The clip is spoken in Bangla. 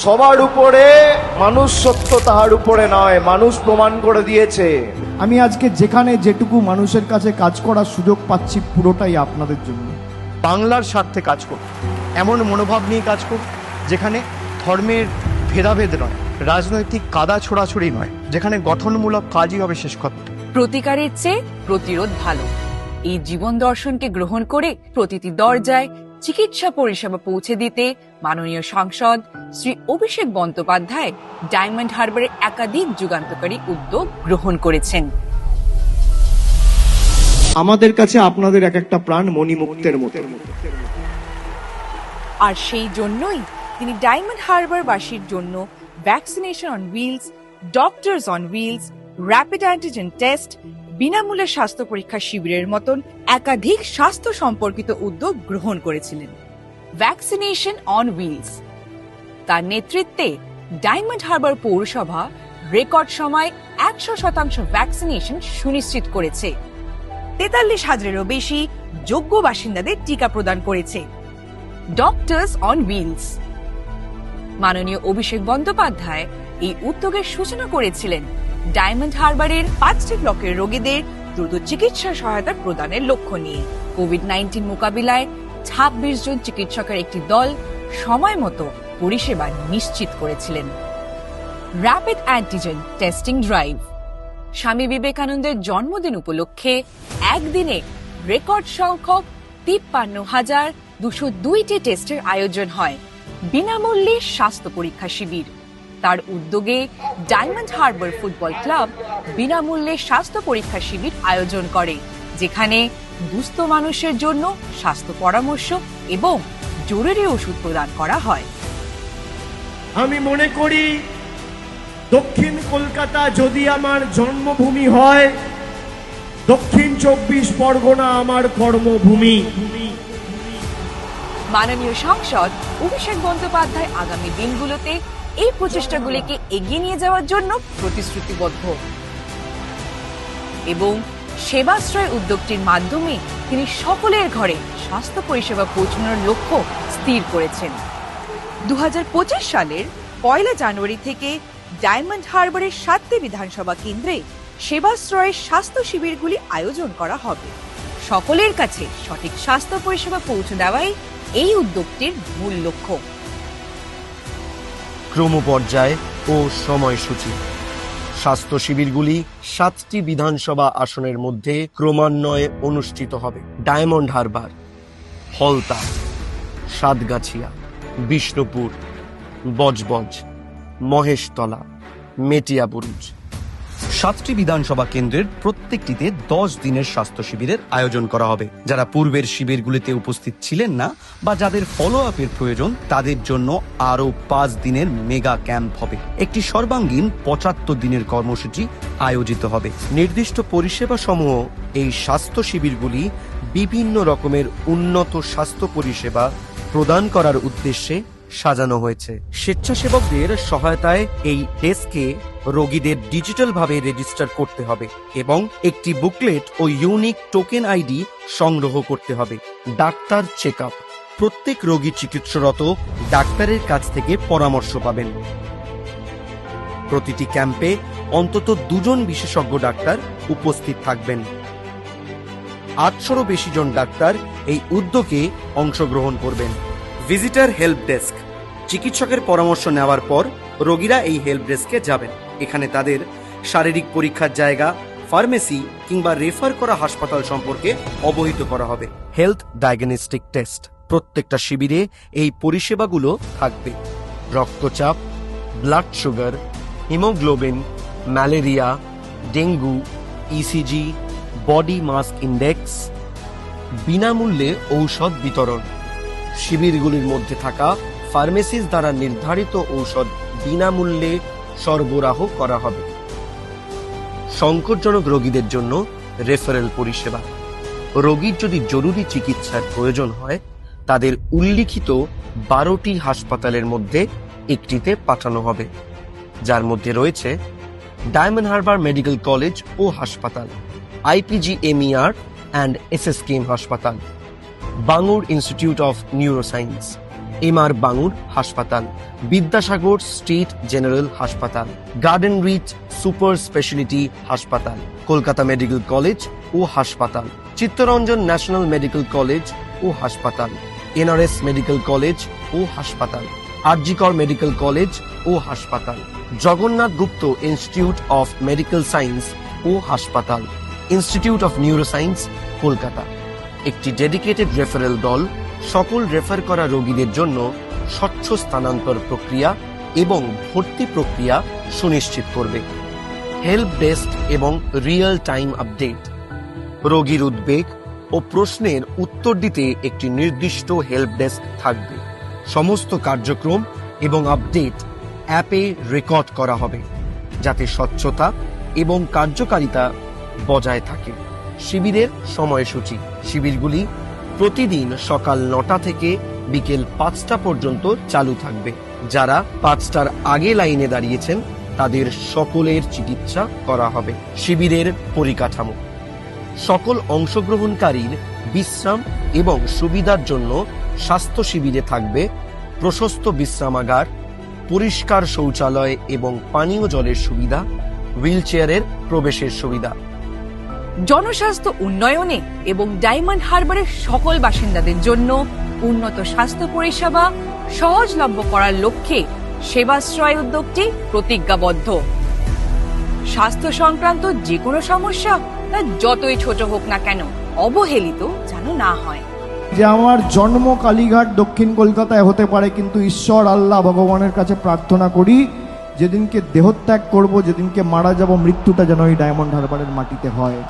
সবার উপরে মানুষ সত্য, তাহার উপরে নয়। মানুষ প্রমাণ করে দিয়েছে। আমি আজকে যেখানে যেটুকু মানুষের কাছে কাজ করার সুযোগ পাচ্ছি পুরোটাই আপনাদের জন্য। বাংলার স্বার্থে কাজ করব, এমন মনোভাব নিয়ে কাজ করব যেখানে ধর্মের ভেদাভেদ নয়, রাজনৈতিক কাদা ছোড়াছড়ি নয়, যেখানে গঠনমূলক কাজই হবে শেষ কথা। প্রতিকারের চেয়ে প্রতিরোধ ভালো, এই জীবন দর্শনকে গ্রহণ করে প্রতিটি দরজায় চিকিৎসা পরিষেবা পৌঁছে দিতে মাননীয় সাংসদ শ্রী অভিষেক বন্দ্যোপাধ্যায় ডায়মন্ড হারবারের একাধিক যুগান্তকারী উদ্যোগ গ্রহণ করেছেন। আমাদের কাছে আপনাদের এক একটা প্রাণ মণিমুক্তের মতো। আর সেই জন্যই তিনি ডায়মন্ড হারবার বাসীর জন্য vaccination on wheels, doctors on wheels, rapid antigen test, বিনামূল্যে স্বাস্থ্য পরীক্ষা শিবিরের মতন একাধিক স্বাস্থ্য সম্পর্কিত উদ্যোগ গ্রহণ করেছিলেন। ভ্যাকসিনেশন অন হুইলস, তার নেতৃত্বে ডায়মন্ড হারবার পৌরসভা রেকর্ড সময় 100% ভ্যাকসিনেশন সুনিশ্চিত করেছে। 43,000-এরও বেশি যোগ্য বাসিন্দাদের টিকা প্রদান করেছে। ডক্টরস অন হুইলস, মাননীয় অভিষেক বন্দ্যোপাধ্যায় এই উদ্যোগের সূচনা করেছিলেন ডায়মন্ড হারবারের 5টি ব্লকের রোগীদের দ্রুত চিকিৎসা সহায়তা প্রদানের লক্ষ্য নিয়ে। কোভিড-19 মোকাবিলায় 26 জন চিকিৎসকের একটি দল সময় মতো পরিষেবা নিশ্চিত করেছিলেন। র্যাপিড অ্যান্টিজেন টেস্টিং ড্রাইভ, স্বামী বিবেকানন্দের জন্মদিন উপলক্ষে একদিনে রেকর্ড সংখ্যক 53,202টি টেস্টের আয়োজন হয়। বিনামূল্যে স্বাস্থ্য পরীক্ষা শিবির, তার উদ্যোগে ডায়মন্ড হারবার ফুটবল ক্লাব বিনামূল্যে স্বাস্থ্য পরীক্ষা শিবির আয়োজন করে, যেখানে দুস্থ মানুষের জন্য স্বাস্থ্য পরামর্শ এবং জরুরি ওষুধ প্রদান করা হয়। আমি মনে করি দক্ষিণ কলকাতা যদি আমার জন্মভূমি হয়, দক্ষিণ 24 পরগনা আমার কর্মভূমি। মাননীয় সাংসদ অভিষেক বন্দ্যোপাধ্যায় আগামী দিনগুলোতে এই প্রচেষ্টাগুলিকে এগিয়ে নিয়ে যাওয়ার জন্য প্রতিশ্রুতিবদ্ধ এবং সেবাশ্রয় উদ্যোগটির মাধ্যমে তিনি সকলের ঘরে স্বাস্থ্য পরিষেবা পৌঁছানোর লক্ষ্য স্থির করেছেন। 2025 সালের 1 জানুয়ারি থেকে ডায়মন্ড হারবারের 7টি বিধানসভা কেন্দ্রে সেবাশ্রয়ের স্বাস্থ্য শিবিরগুলি আয়োজন করা হবে। সকলের কাছে সঠিক স্বাস্থ্য পরিষেবা পৌঁছে দেওয়াই এই উদ্যোগটির মূল লক্ষ্য। ক্রমপর্যায় ও সময়সূচি, স্বাস্থ্য শিবিরগুলি 7টি বিধানসভা আসনের মধ্যে ক্রমান্বয়ে অনুষ্ঠিত হবে। ডায়মন্ড হারবার, হলতা, সাতগাছিয়া, বিষ্ণুপুর, বজবজ, মহেশতলা, মেটিয়াবুরুজ। 7টি বিধানসভা কেন্দ্রের প্রত্যেকটিতে 10 দিনের স্বাস্থ্য শিবিরের আয়োজন করা হবে। যারা পূর্বের শিবিরগুলিতে উপস্থিত ছিলেন না বা যাদের ফলো আপের প্রয়োজন, তাদের জন্য আরো 5 দিনের মেগা ক্যাম্প হবে। একটি সর্বাঙ্গীন 75 দিনের কর্মসূচি আয়োজিত হবে। নির্দিষ্ট পরিষেবা সমূহ এই স্বাস্থ্য শিবিরগুলি বিভিন্ন রকমের উন্নত স্বাস্থ্য পরিষেবা প্রদান করার উদ্দেশ্যে সাজানো হয়েছে। স্বেচ্ছাসেবকদের সহায়তায় এই ডেস্কে রোগীদের ডিজিটাল ভাবে রেজিস্টার করতে হবে এবং একটি বুকলেট ও ইউনিক টোকেন আইডি সংগ্রহ করতে হবে। ডাক্তার চেক আপ, প্রত্যেক রোগী চিকিৎসারত ডাক্তারের কাছ থেকে পরামর্শ পাবেন। প্রতিটি ক্যাম্পে অন্তত 2 জন বিশেষজ্ঞ ডাক্তার উপস্থিত থাকবেন। 800-রও বেশি জন ডাক্তার এই উদ্যোগে অংশগ্রহণ করবেন। ভিজিটার হেল্প ডেস্ক, চিকিৎসকের পরামর্শ নেওয়ার পর রোগীরা এই হেল্প ডেস্কে যাবেন। এখানে তাদের শারীরিক পরীক্ষার জায়গা, ফার্মেসি কিংবা রেফার করা হাসপাতাল সম্পর্কে অবহিত করা হবে। হেলথ ডায়াগনস্টিক টেস্ট, প্রত্যেকটা শিবিরে এই পরিষেবাগুলো থাকবে। রক্তচাপ, blood sugar, haemoglobin, malaria, dengue, ECG, body mass index, বিনামূল্যে ঔষধ বিতরণ। শিবিরগুলির মধ্যে থাকা ফার্মেসিস দ্বারা নির্ধারিত ঔষধ বিনামূল্যে সরবরাহ করা হবে। সংকটজনক রোগীদের জন্য রেফারেল পরিষেবা, রোগীর যদি জরুরি চিকিৎসার প্রয়োজন হয় তাদের উল্লিখিত 12টি হাসপাতালের মধ্যে একটিতে পাঠানো হবে, যার মধ্যে রয়েছে ডায়মন্ড হারবার মেডিকেল কলেজ ও হাসপাতাল, IPGMER অ্যান্ড SSKM হাসপাতাল, Bangur institute of neuroscience, MR Bangur হাসপাতাল, বিদ্যাসাগর স্টেট জেনারেল হাসপাতাল, গার্ডেন রিচ সুপার স্পেশালিটি হাসপাতাল, কলকাতা মেডিকেল কলেজ ও হাসপাতাল, চিত্তরঞ্জন ন্যাশনাল মেডিকেল কলেজ ও হাসপাতাল, এনআরএস মেডিকেল কলেজ ও হাসপাতাল, আরজিকর মেডিকেল কলেজ ও হাসপাতাল, জগন্নাথ গুপ্ত ইনস্টিটিউট অফ মেডিকেল সায়েন্স ও হাসপাতাল, ইনস্টিটিউট অফ নিউরোসায়েন্স কলকাতা। একটি ডেডিকেটেড রেফারেল দল সকল রেফার করা রোগীদের জন্য স্বচ্ছ স্থানান্তর প্রক্রিয়া এবং ভর্তি প্রক্রিয়া সুনিশ্চিত করবে। হেল্প ডেস্ক এবং রিয়েল টাইম আপডেট, রোগীর উদ্বেগ ও প্রশ্নের উত্তর দিতে একটি নির্দিষ্ট হেল্প ডেস্ক থাকবে। সমস্ত কার্যক্রম এবং আপডেট অ্যাপে রেকর্ড করা হবে যাতে স্বচ্ছতা এবং কার্যকারিতা বজায় থাকে। শিবিরের সময়সূচি, শিবিরগুলি প্রতিদিন সকাল 9টা থেকে বিকেল 5টা পর্যন্ত চালু থাকবে। যারা 5টার আগে লাইনে দাঁড়িয়েছেন তাদের সকলের চিকিৎসা করা হবে। শিবিরের পরিকাঠামো, সকল অংশগ্রহণকারীর বিশ্রাম এবং সুবিধার জন্য স্বাস্থ্য শিবিরে থাকবে প্রশস্ত বিশ্রামাগার, পরিষ্কার শৌচালয় এবং পানীয় জলের সুবিধা, হুইলচেয়ারের প্রবেশের সুবিধা। জনস্বাস্থ্য উন্নয়নে এবং ডায়মন্ড হারবারের সকল বাসিন্দাদের জন্য উন্নত স্বাস্থ্য পরিষেবা সহজলভ্য করার লক্ষ্যে সেবাশ্রয় উদ্যোগটি প্রতিজ্ঞাবদ্ধ। স্বাস্থ্য সংক্রান্ত যে কোনো সমস্যা তা যতই ছোট হোক না কেন অবহেলিত যেন না হয়। যে আমার জন্ম কালীঘাট দক্ষিণ কলকাতায় হতে পারে, কিন্তু ঈশ্বর আল্লাহ ভগবানের কাছে প্রার্থনা করি যেদিনকে দেহত্যাগ করব, যেদিনকে মারা যাব, মৃত্যুটা যেন এই ডায়মন্ড হারবারের মাটিতে হয়।